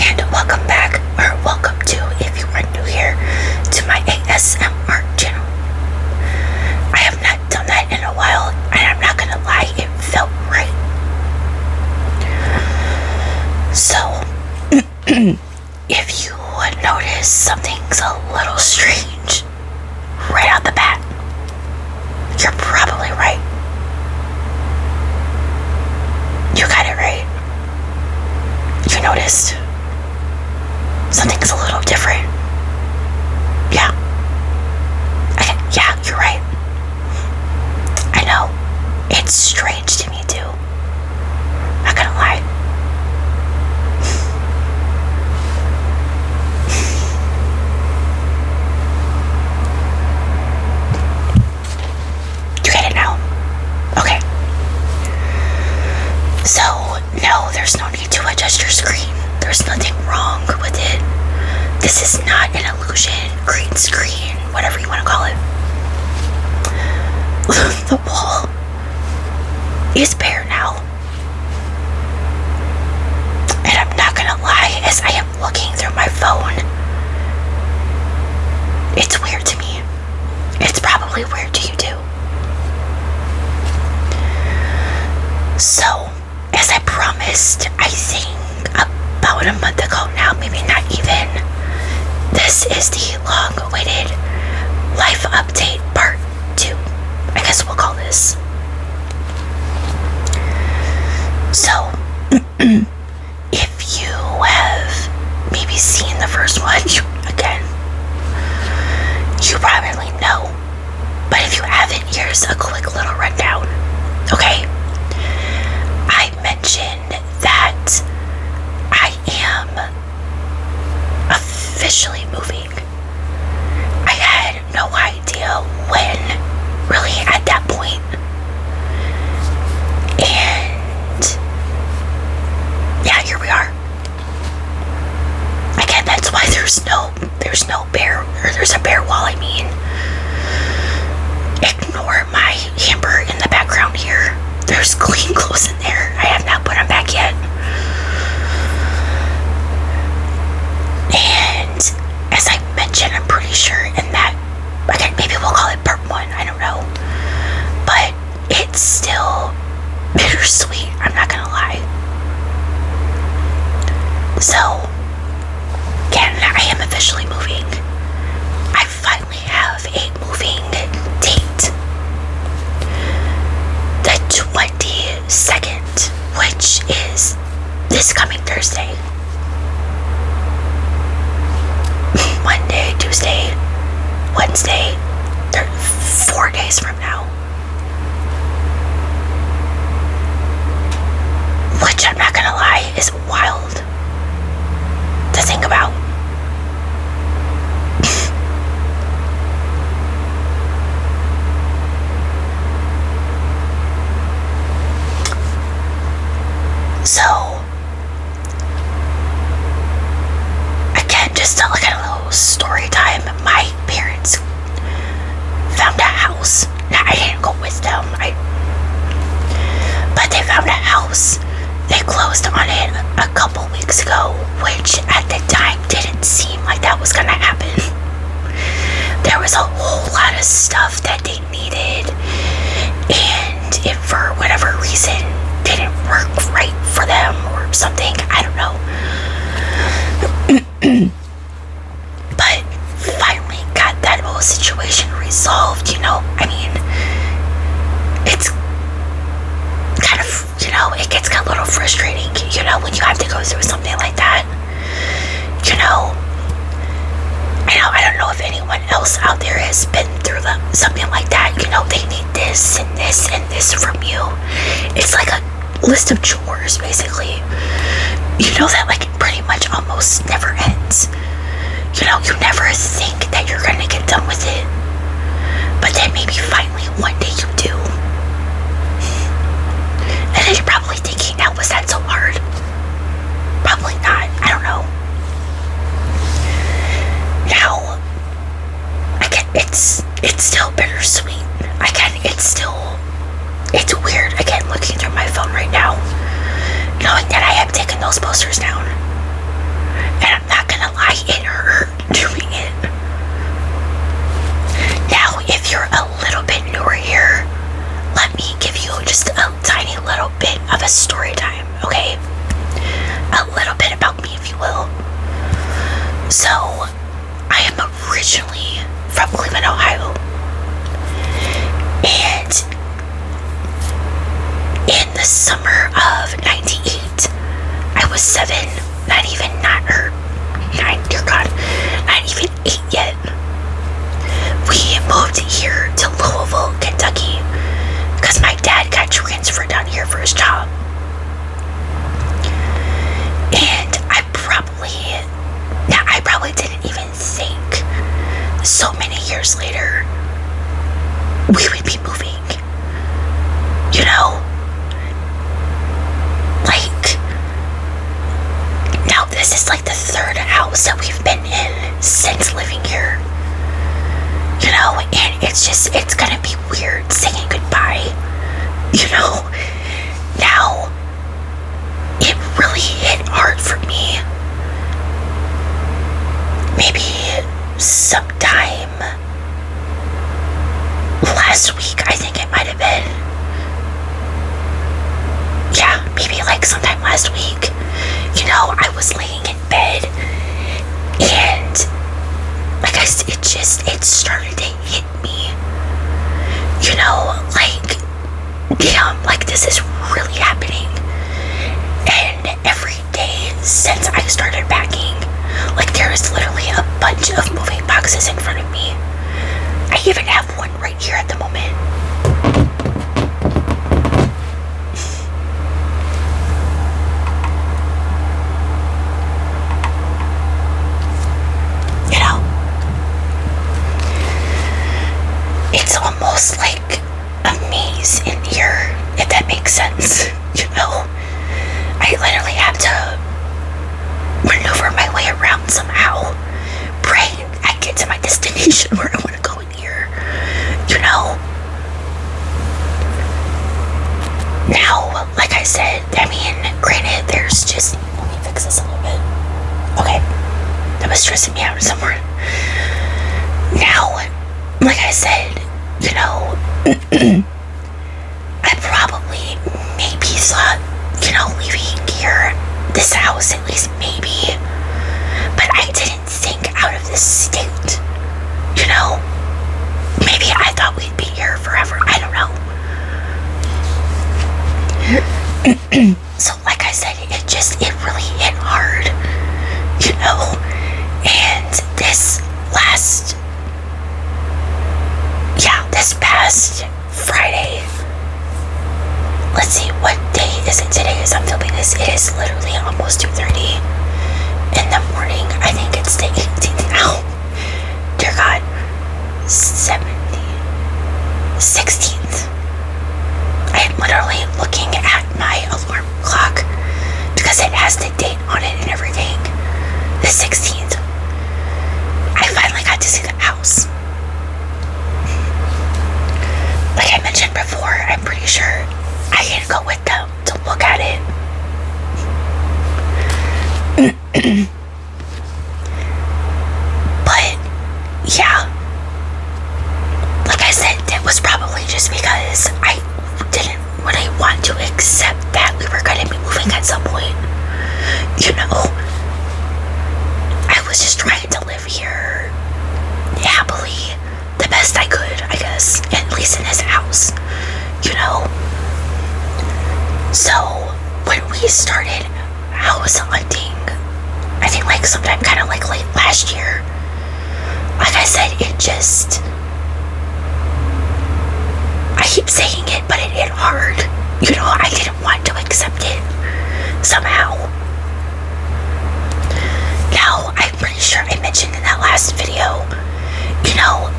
and welcome back, or welcome to, if you are new here, to my ASMR channel. I have not done that in a while, and I'm not gonna lie, it felt right. So, if you notice something's a little strange right out the bat, you're probably right. You got it right. You noticed something's a little different. Yeah. Yeah, you're right. I know. It's strange to me too. Not gonna lie. You get it now? Okay. So, no, there's no need to adjust your screen. There's nothing wrong with it. This is not an illusion, green screen, whatever you want to call it. The wall is bare now. And I'm not gonna lie, as I am looking through my phone, it's weird to me. It's probably weird to you too. So, as I promised, I think about a month ago now, maybe not even, this is the long-awaited life update part 2. I guess we'll call this. So, if you have maybe seen the first one, again, you probably know. But if you haven't, here's a quick little rundown. Okay? I mentioned that I am officially moving. I had no idea when, really, at that point. And yeah, here we are. Again, that's why there's no bare, or there's a bare wall, I mean. Ignore my hamper in the background here. There's clean clothes in there. I have not put them back yet. And as I mentioned, I'm pretty sure in that, again, maybe we'll call it part 1, I don't know. But it's still bittersweet, I'm not gonna lie. So, again, I am officially moving. I finally have a moving date. The 22nd, which is this coming Thursday. Monday, Tuesday, Wednesday, 4 days from now. Which, I'm not gonna lie, is wild to think about. So, again, just like a little story time, my parents found a house. Now, I didn't go with them, but they found a house. They closed on it a couple weeks ago, which at the time didn't seem like that was gonna happen. There was a whole lot of stuff that they needed, and if for whatever reason didn't work right for them or something, I don't know. But finally got that whole situation resolved, you know. I mean, it's kind of, you know, it gets a little frustrating, you know, when you have to go through something like that. You know, I don't know if anyone else out there has been through something like that. You know, they need this and this and this from you. It's like a list of chores, basically. You know that, like, pretty much almost never ends. You know, you never think that you're gonna get done with it, but then maybe finally one day you do. And then you're probably thinking, now, was that so hard? Probably not. I don't know. Now, again, it's still bittersweet. Again, it's weird, again, looking through my phone right now, knowing that I have taken those posters down. story time, okay? A little bit about me, if you will. So, I am originally from Cleveland, Ohio. And in the summer of 98, I was 7, not even 9, dear God, not even 8 yet. We moved here to Louisville, Kentucky, because my dad got transferred down here for his job. And I probably didn't even think so many years later we would be moving. You know? Like, now this is like the third house that we've been in since living here. You know, and it's gonna be weird saying goodbye. You know? Now, it really hit hard for me. Maybe sometime last week, I think it might have been. Yeah, maybe like sometime last week. You know, I was laying in bed and like I said, it started to hit me. You know, like, damn, like this is really happening. And every day since I started packing, like there is literally a bunch of moving boxes in front of me. I even have one right here at the moment. You know, it's almost like a maze in here, if that makes sense. You know, I literally have to maneuver my way around somehow, praying I get to my destination where I want to go in here. You know? Now, like I said, I mean, granted, there's just, let me fix this a little bit. Okay, that was stressing me out somewhere. Now, like I said, you know, I probably maybe thought, you know, leaving here, this house at least, maybe, but I didn't think out of this state. You know, maybe I thought we'd be here forever. I don't know. So like I said, it really hit hard, you know. And this past Friday, let's see, what day is it today as I'm filming this? It is literally almost 2:30 in the morning. I think it's the 18th now. Dear God. 16th. I am literally looking at my alarm clock because it has the date on it and everything. The 16th. I finally got to see the house. Like I mentioned before, I'm pretty sure I can go with them to look at it. But, yeah. Like I said, it was probably just because I didn't really want to accept that we were going to be moving at some point. You know, I was just trying to live here happily, the best I could, I guess, at least in his house, you know. So, when we started house hunting, I think like sometime kind of like late last year, like I said, it just, I keep saying it, but it hit hard. You know, I didn't want to accept it somehow. Now, I'm pretty sure I mentioned in that last video, you know,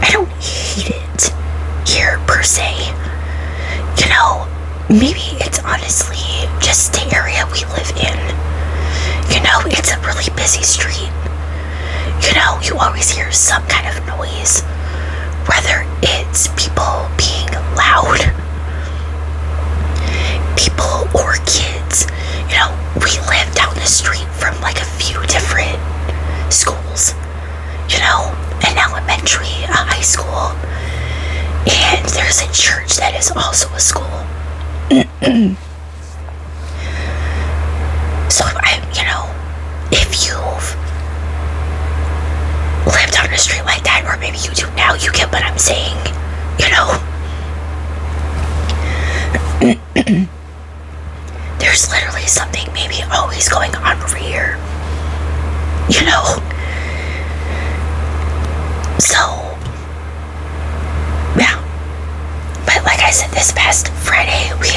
I don't hate it here per se. You know, maybe it's honestly just the area we live in. You know, it's a really busy street. You know, you always hear some kind of noise, whether it's people being loud, people or kids. You know, we live down the street from like a few different schools, you know, an elementary, a high school, and there's a church that is also a school. So, if you've lived on a street like that, or maybe you do now, you get what I'm saying, There's literally something maybe always going on over here, So, yeah. But like I said, this past Friday, we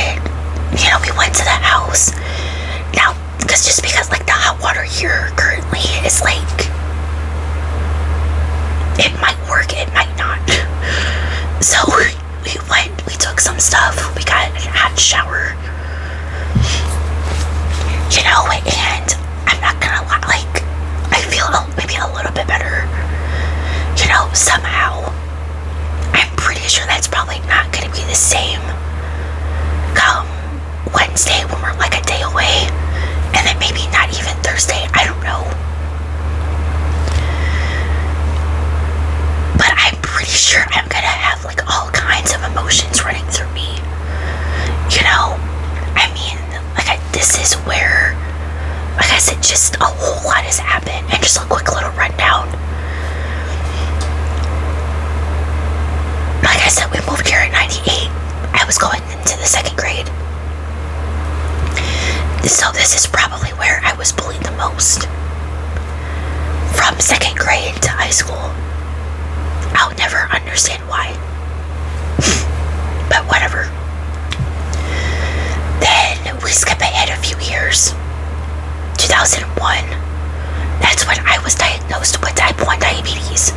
went to the house. Now, just because like the hot water here currently is like, it might work, it might not. So we took some stuff, we got a hot shower, and I'm not gonna lie, like, I feel maybe a little bit better, somehow. I'm pretty sure that's probably not gonna be the same come Wednesday when we're like a day away, and then maybe not even Thursday, I don't know. But I'm pretty sure I'm gonna have like all kinds of emotions running through me. I mean, this is where, like I said, just a whole lot has happened, and just a quick little rundown. Like I said, we moved here in 98. I was going into the 2nd grade. So this is probably where I was bullied the most. From 2nd grade to high school. I'll never understand why. But whatever. Then we skip ahead a few years. 2001. That's when I was diagnosed with type 1 diabetes.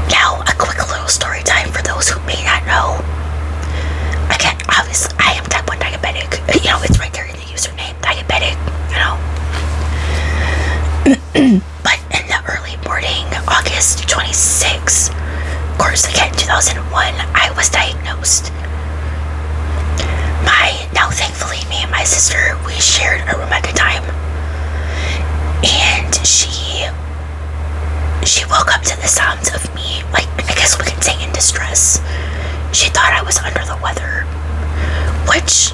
Now, a quick little story time for those who may not know. Again, obviously, I am type 1 diabetic. It's right there in the username, diabetic, But in the early morning, August 26th, of course, again, 2001, I was diagnosed. Now, thankfully, me and my sister, we shared a room at a time. And she woke up to the sounds of me, like, I guess we could say in distress. She thought I was under the weather, which,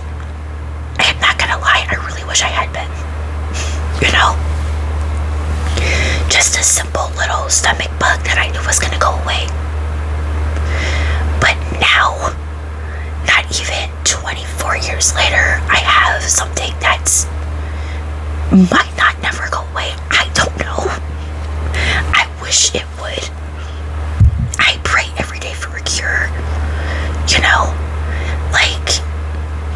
I am not gonna lie, I really wish I had been. Just a simple little stomach bug that I knew was gonna go away. But now, not even 24 years later, I have something that's might not never go away. I don't know. I wish it would. I pray every day for a cure. Like,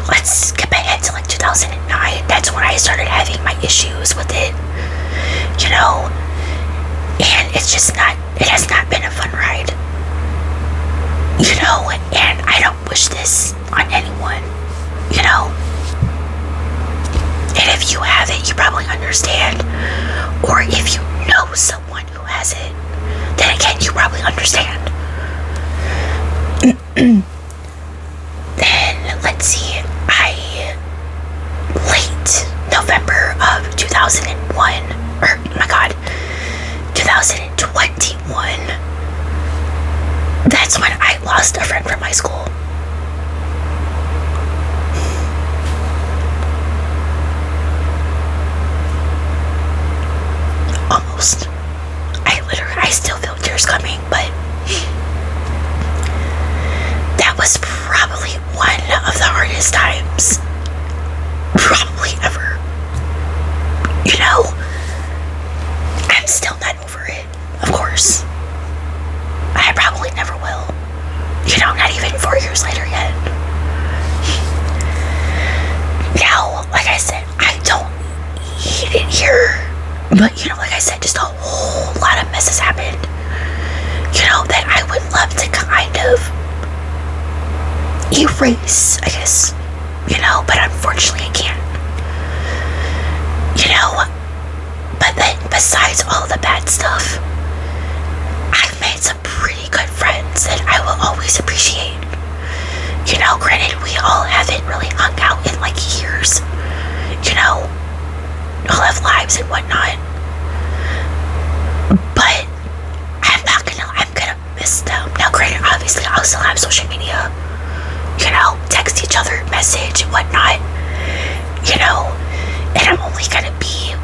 let's skip ahead to like 2009. That's when I started having my issues with it. And it's just not, it has not been a fun ride. And I don't wish this on anyone, And if you have it, you probably understand. Or if you know someone who has it, then again, you probably understand. Then, let's see, late November of 2001, or, oh my god, 2021, that's when I lost a friend from high school. Almost. I still feel tears coming, but that was probably one of the hardest times probably ever. I'm still not over it, of course. I probably never will. Not even 4 years later yet. Now, like I said, I don't hate it here. But, like I said, just a whole lot of messes happened. That I would love to kind of erase, I guess. But unfortunately I can't. But then, besides all the bad stuff, I've made some pretty good friends that I will always appreciate. Granted, we all haven't really hung out in like years. All have lives and whatnot. But I'm gonna miss them. Now, granted, obviously, I'll still have social media. Text each other, message, mortgage and whatnot, you know, and I'm only gonna be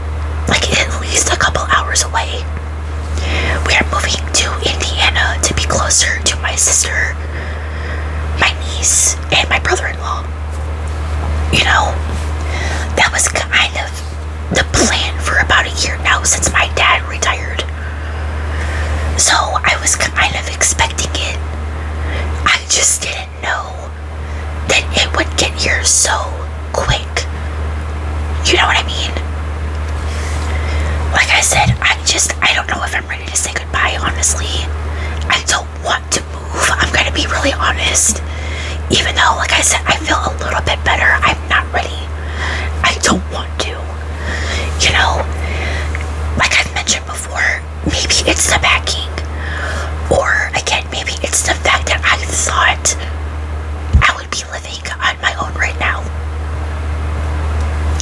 like at least a couple hours away. We are moving to Indiana to be closer to my sister, my niece, and my brother-in-law. You know, that was kind of the plan for about a year now since my dad retired. So I was kind of expecting it. I just didn't know that it would get here so quick. You know what I mean? Like I said, I don't know if I'm ready to say goodbye, honestly. I don't want to move. I'm gonna be really honest. Even though, like I said, I feel a little bit better, I'm not ready. I don't want to. You know, like I've mentioned before, maybe it's the packing. Or, again, maybe it's the fact that I thought I would be living on my own right now.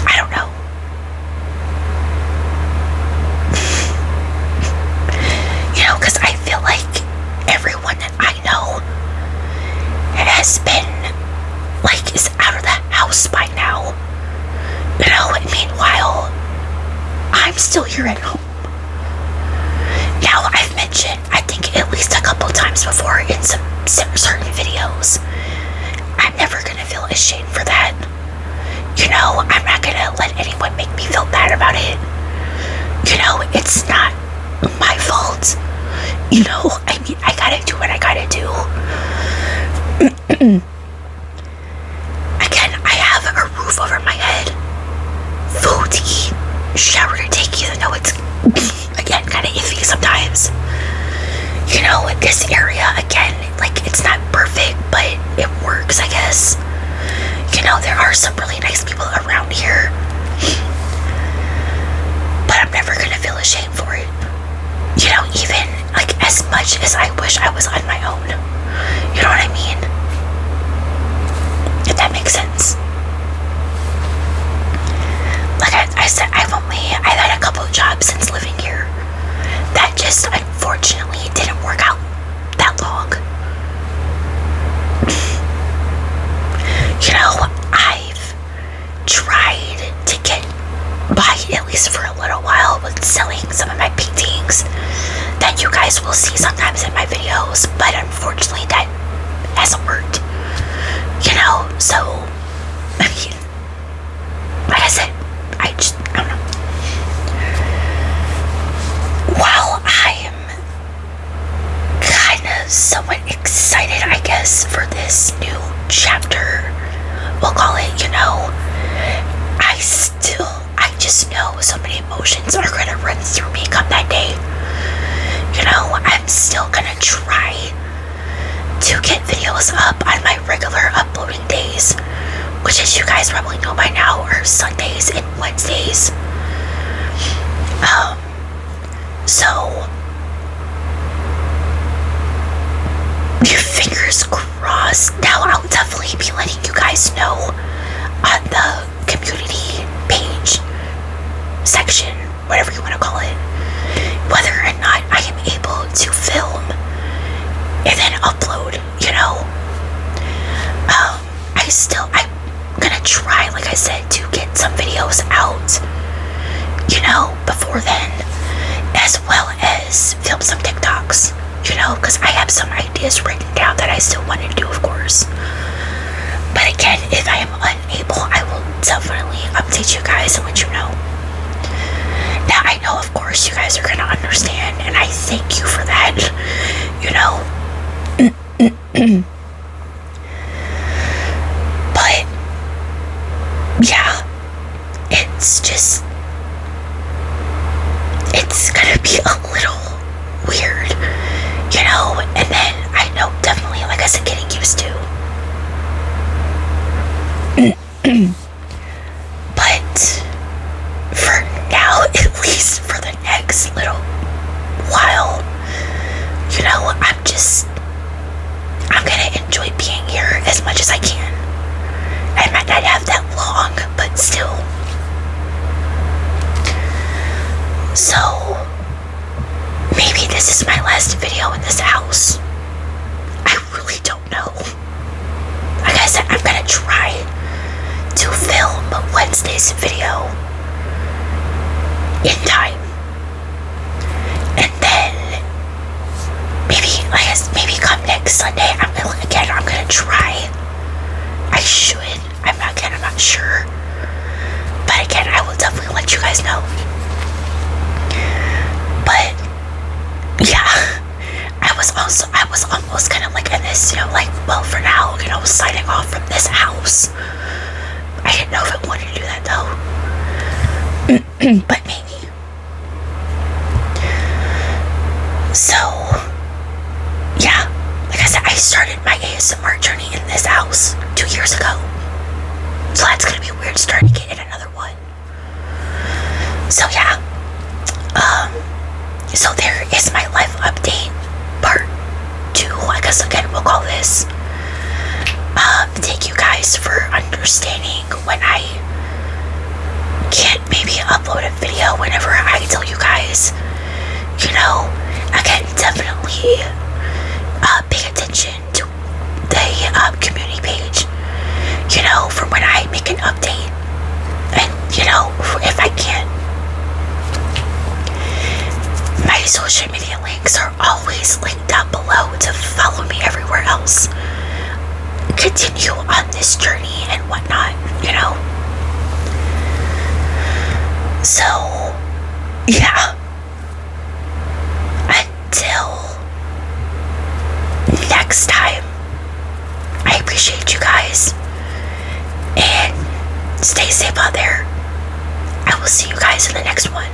I don't know. You know, because I feel like everyone that I know has been, like, is out of the house by now. You know, and meanwhile, I'm still here at home. Now, I've mentioned, I think at least a couple times before in some certain videos, I'm never gonna feel ashamed for that. You know, I'm not gonna let anyone make me feel bad about it. You know, it's not my fault. You know, I mean, I gotta do what I gotta do. Again, I have a roof over my head, food to eat, shower to take, even though it's, again, kind of iffy sometimes. You know, this area, again, like, it's not perfect, but it works, I guess. You know, there are some really nice people around here, but I'm never gonna feel ashamed for it. You know, even, like, as much as I wish I was on my own. You know what I mean? If that makes sense. Like I said, I've had a couple of jobs since living here that just unfortunately didn't work out that long. You know, I've tried to get by at least for a little while with selling some of my paintings that you guys will see sometimes in my videos, but unfortunately that hasn't worked. You know, so, I mean, like I said, I don't know. While I am kind of somewhat excited, I guess, for this new chapter, we'll call it, you know, I just know so many emotions are gonna run through me come that day. You know, I'm still gonna try to get videos up on my regular uploading days, which, as you guys probably know by now, are Sundays and Wednesdays. So, fingers crossed. Now, I'll definitely be letting you guys know on the community page section, whatever you want to call it, whether or not I am able to film and then upload, you know. I'm gonna try, like I said, to get some videos out, you know, before then, as well as film some TikToks, you know, because I have some ideas written down that I still want to do, of course. But again, if I am unable, I will definitely update you guys and let you know. Now, I know, of course, you guys are going to understand, and I thank you for that, you know. But, yeah, it's going to be a little weird, you know, and then I know definitely, like I said, getting used to. But for now, at least for the next little while, you know, I'm gonna enjoy being here as much as I can. I might not have that long, but still. So, maybe this is my last video in this house. I really don't know. Like I said, I'm gonna try to film Wednesday's video in time. And then maybe come next Sunday, I'm gonna try. I should. I'm not sure. But again, I will definitely let you guys know. But yeah, I was almost kind of like in this, like, well, for now, signing off from this house. I didn't know if I wanted to do that though. But maybe. So yeah, like I said, I started my ASMR journey in this house 2 years ago. So that's gonna be weird starting to get in another one. So yeah. So there is my life update part 2. I guess again we'll call this. Thank you guys for understanding when I can't maybe upload a video whenever I tell you guys. Again, definitely pay attention to the community page. For when I make an update. And, if I can. My social media links are always linked down below to follow me everywhere else. Continue on this journey and whatnot, So, yeah. Until next time, I appreciate you guys. And stay safe out there. I will see you guys in the next one.